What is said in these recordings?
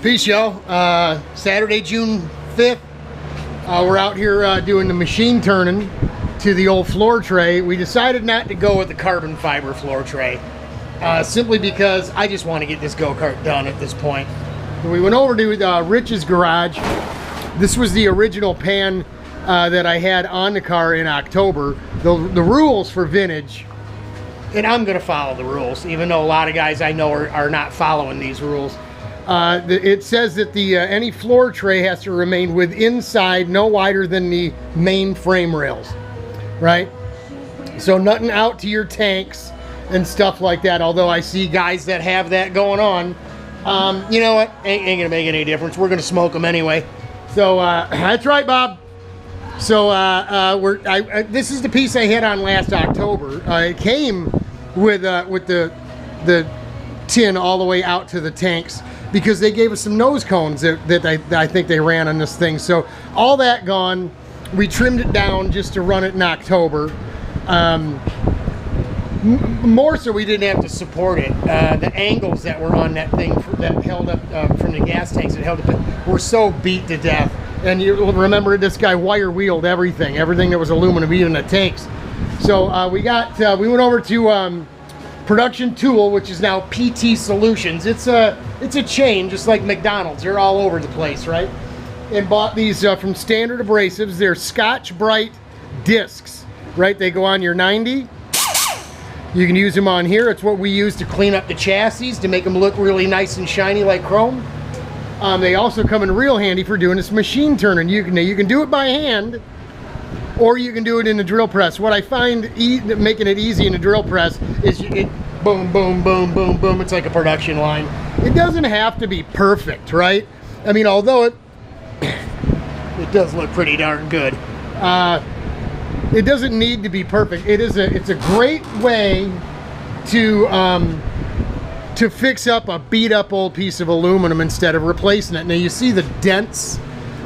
Peace, y'all. Saturday, June 5th, we're out here doing the machine turning to the old floor tray. We decided not to go with the carbon fiber floor tray, simply because I just want to get this go-kart done at this point. We went over to Rich's garage. This was the original pan that I had on the car in October. The rules for vintage, and I'm going to follow the rules, even though a lot of guys I know are not following these rules. It says that any floor tray has to remain inside no wider than the main frame rails, right? So nothing out to your tanks and stuff like that, although I see guys that have that going on. You know what, ain't gonna make any difference. We're gonna smoke them anyway. So that's right, Bob. So this is the piece I had on last October. It came with the tin all the way out to the tanks, because they gave us some nose cones that I think they ran on this thing. So all that gone, we trimmed it down just to run it in October. More so we didn't have to support it. The angles that were on that thing that held up from the gas tanks that held up were so beat to death. And you remember this guy wire wheeled everything that was aluminum, even the tanks. So we went over to Production Tool, which is now PT Solutions. It's a chain just like McDonald's. They're all over the place, right? And bought these from Standard Abrasives. They're Scotch Brite discs, right? They go on your 90. You can use them on here. It's what we use to clean up the chassis to make them look really nice and shiny like chrome. They also come in real handy for doing this machine turning. You can do it by hand, or you can do it in the drill press. What I find making it easy in the drill press is boom, boom, boom, boom, boom. It's like a production line. It doesn't have to be perfect, right? I mean, although it does look pretty darn good. It doesn't need to be perfect. It's a great way to fix up a beat up old piece of aluminum instead of replacing it. Now you see the dents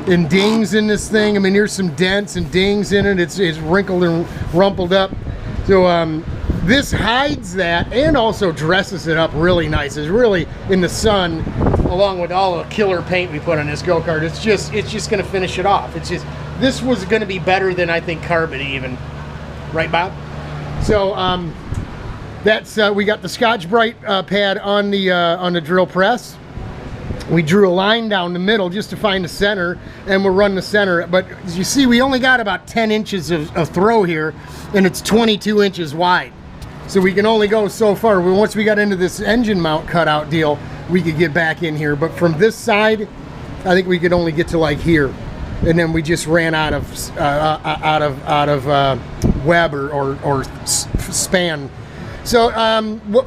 and dings in this thing. I mean, here's some dents and dings in it. It's wrinkled and rumpled up. So this hides that and also dresses it up really nice. It's really in the sun, along with all the killer paint we put on this go-kart. It's just gonna finish it off. This was gonna be better than I think carbon even, right, Bob? So we got the Scotch Brite pad on the drill press. We drew a line down the middle just to find the center, and we'll run the center. But as you see, we only got about 10 inches of throw here, and it's 22 inches wide. So we can only go so far. Once we got into this engine mount cutout deal, we could get back in here. But from this side, I think we could only get to like here. And then we just ran out of web or span. So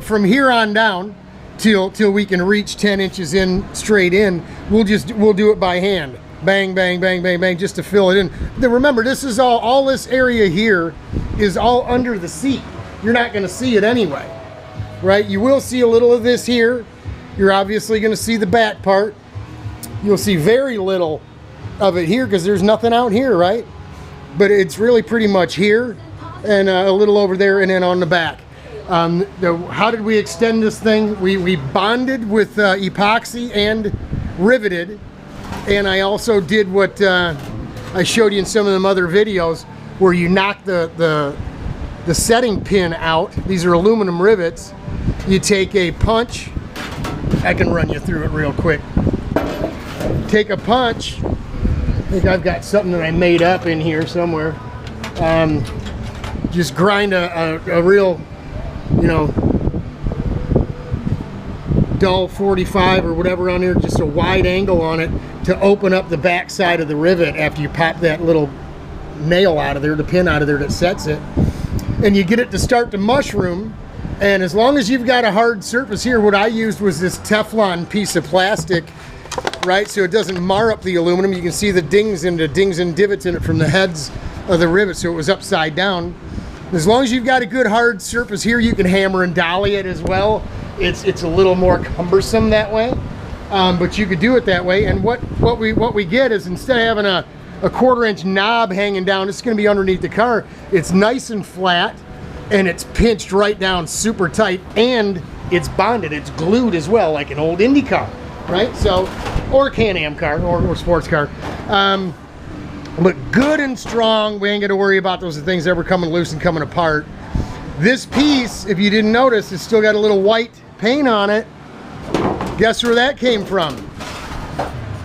from here on down, till we can reach 10 inches in straight in, we'll do it by hand. Bang, bang, bang, bang, bang, just to fill it in. Then remember, this is all this area here is all under the seat. You're not gonna see it anyway, right? You will see a little of this here. You're obviously gonna see the back part. You'll see very little of it here because there's nothing out here, right? But it's really pretty much here and a little over there and then on the back. How did we extend this thing? We bonded with epoxy and riveted, and I also did what I showed you in some of them other videos, where you knock the setting pin out. These are aluminum rivets. You take a punch. I can run you through it real quick. Take a punch. I think I've got something that I made up in here somewhere. Just grind a real, dull 45 or whatever on there, just a wide angle on it to open up the back side of the rivet after you pop that little nail out of there, the pin out of there that sets it. And you get it to start to mushroom. And as long as you've got a hard surface here, what I used was this Teflon piece of plastic, right? So it doesn't mar up the aluminum. You can see the dings and divots in it from the heads of the rivet, so it was upside down. As long as you've got a good hard surface here, you can hammer and dolly it as well. It's a little more cumbersome that way, but you could do it that way. And what we get is, instead of having a 1/4 inch knob hanging down, it's going to be underneath the car. It's nice and flat, and it's pinched right down super tight, and it's bonded. It's glued as well, like an old Indy car, right? So or Can-Am car, or sports car. But good and strong. We ain't gonna worry about those things ever coming loose and coming apart. This piece, if you didn't notice, it's still got a little white paint on it. Guess where that came from?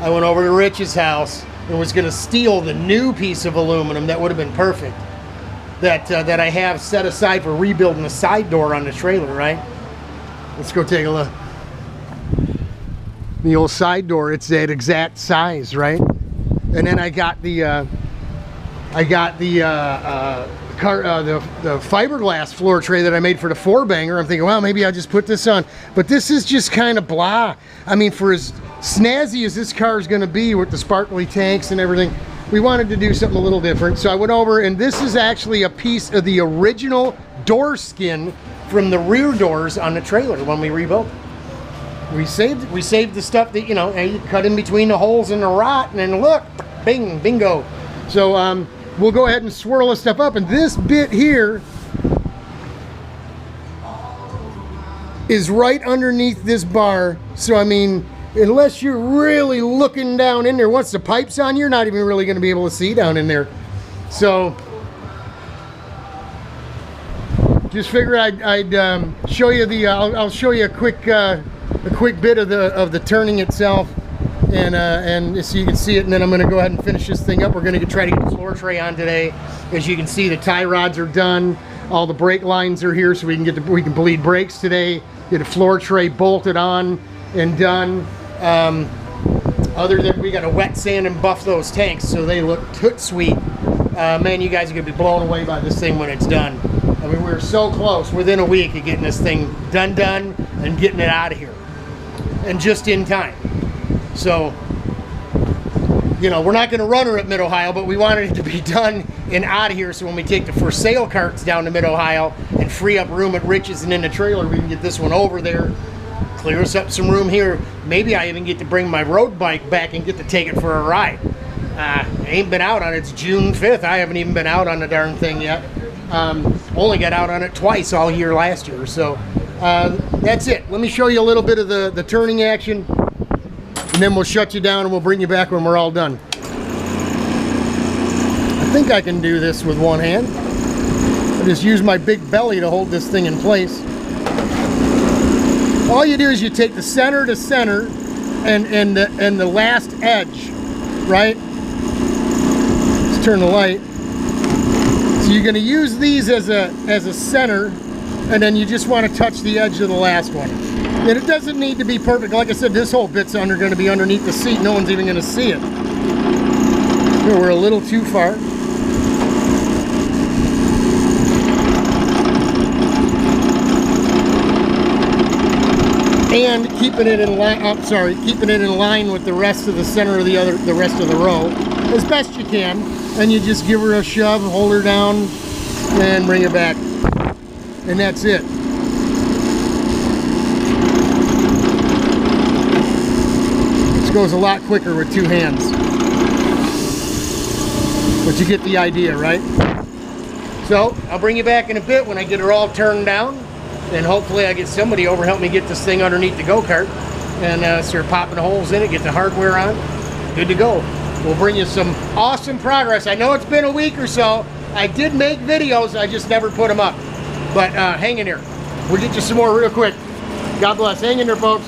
I went over to Rich's house and was gonna steal the new piece of aluminum that would have been perfect. That I have set aside for rebuilding the side door on the trailer, right? Let's go take a look. The old side door, it's that exact size, right? And then I got the fiberglass floor tray that I made for the 4-banger. I'm thinking, well, maybe I'll just put this on. But this is just kind of blah. I mean, for as snazzy as this car is going to be with the sparkly tanks and everything, we wanted to do something a little different. So I went over, and this is actually a piece of the original door skin from the rear doors on the trailer when we rebuilt it. We saved the stuff that, you know, you cut in between the holes in the rot, and then look, bing, bingo. So we'll go ahead and swirl this stuff up, and this bit here is right underneath this bar. So I mean, unless you're really looking down in there, once the pipe's on, you're not even really going to be able to see down in there. So just figured I'd show you the I'll show you a quick bit of the turning itself, and so you can see it, and then I'm going to go ahead and finish this thing up. We're going to try to get the floor tray on today. As you can see, the tie rods are done, all the brake lines are here, so we can bleed brakes today, get a floor tray bolted on and done. Other than we got to wet sand and buff those tanks so they look toot sweet. Man, you guys are going to be blown away by this thing when it's done. I mean, we're so close, within a week of getting this thing done and getting it out of here, and just in time. So, you know, we're not going to run her at Mid-Ohio, but we wanted it to be done and out of here, so when we take the for sale carts down to Mid-Ohio and free up room at Rich's and in the trailer, we can get this one over there, clear us up some room here. Maybe I even get to bring my road bike back and get to take it for a ride. I ain't been out on it. It's June 5th. I haven't even been out on the darn thing yet. Only got out on it twice all year last year. So that's it. Let me show you a little bit of the turning action, and then we'll shut you down and we'll bring you back when we're all done. I think I can do this with one hand. I just use my big belly to hold this thing in place. All you do is you take the center to center and the last edge, right? Let's turn the light. So you're going to use these as a center, and then you just want to touch the edge of the last one. And it doesn't need to be perfect. Like I said, this whole bit's going to be underneath the seat. No one's even going to see it. Here, we're a little too far. And keeping it in line. Keeping it in line with the rest of the center of the rest of the row as best you can. And you just give her a shove, hold her down, and bring it back. And that's it. This goes a lot quicker with two hands. But you get the idea, right? So I'll bring you back in a bit when I get her all turned down. And hopefully I get somebody over to help me get this thing underneath the go-kart and start popping holes in it, get the hardware on. Good to go. We'll bring you some awesome progress. I know it's been a week or so. I did make videos, I just never put them up. But hang in there. We'll get you some more real quick. God bless. Hang in there, folks.